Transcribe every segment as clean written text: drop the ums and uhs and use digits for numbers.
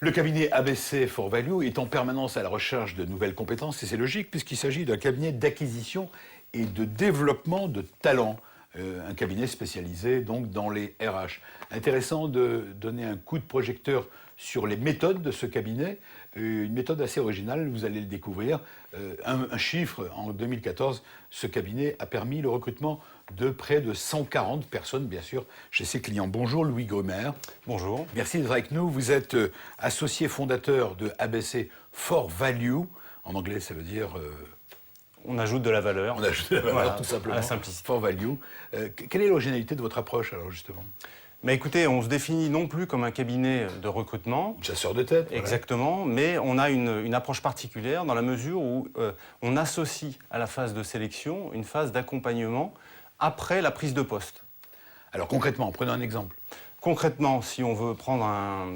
Le cabinet ABC for Value est en permanence à la recherche de nouvelles compétences et c'est logique puisqu'il s'agit d'un cabinet d'acquisition et de développement de talents. Un cabinet spécialisé donc dans les RH. Intéressant de donner un coup de projecteur sur les méthodes de ce cabinet, une méthode assez originale, vous allez le découvrir. Un chiffre, en 2014, ce cabinet a permis le recrutement de près de 140 personnes, bien sûr, chez ses clients. Bonjour Louis Grumer. Bonjour. Merci d'être avec nous. Vous êtes associé fondateur de ABC for Value. En anglais, ça veut dire... On ajoute de la valeur. On ajoute de la valeur, voilà, tout simplement. À la simplicité. For Value. Quelle est l'originalité de votre approche, alors, justement ? Mais écoutez, on se définit non plus comme un cabinet de recrutement. Chasseur de tête. Exactement, voilà. Mais on a une approche particulière dans la mesure où on associe à la phase de sélection une phase d'accompagnement après la prise de poste. Alors concrètement, prenons un exemple. Concrètement, si on veut prendre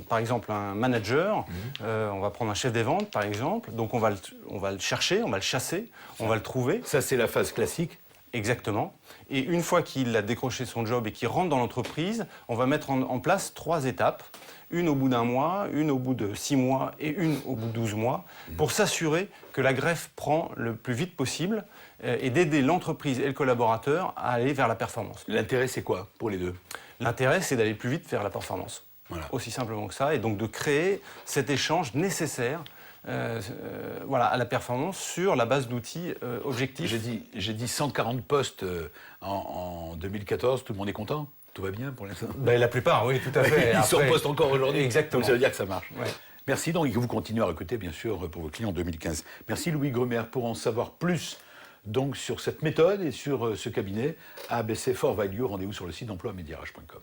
par exemple un manager, on va prendre un chef des ventes par exemple, donc on va le chercher, on va le chasser, on va le trouver. Ça c'est la phase classique. Exactement. Et une fois qu'il a décroché son job et qu'il rentre dans l'entreprise, on va mettre en place 3 étapes. Une au bout d'1 mois, une au bout de 6 mois et une au bout de 12 mois, pour s'assurer que la greffe prend le plus vite possible et d'aider l'entreprise et le collaborateur à aller vers la performance. L'intérêt c'est quoi pour les deux ? L'intérêt c'est d'aller plus vite vers la performance. Voilà. Aussi simplement que ça, et donc de créer cet échange nécessaire à la performance sur la base d'outils objectifs. J'ai dit 140 postes en 2014, tout le monde est content ? Tout va bien pour l'instant ? Ben, la plupart, oui, tout à fait. Ils sont en poste encore aujourd'hui. Exactement. Donc ça veut dire que ça marche. Ouais. Merci donc et que vous continuez à recruter bien sûr pour vos clients en 2015. Merci Louis Grumer. Pour en savoir plus donc sur cette méthode et sur ce cabinet ABC for Value, rendez-vous sur le site d'emploi-médiarage.com.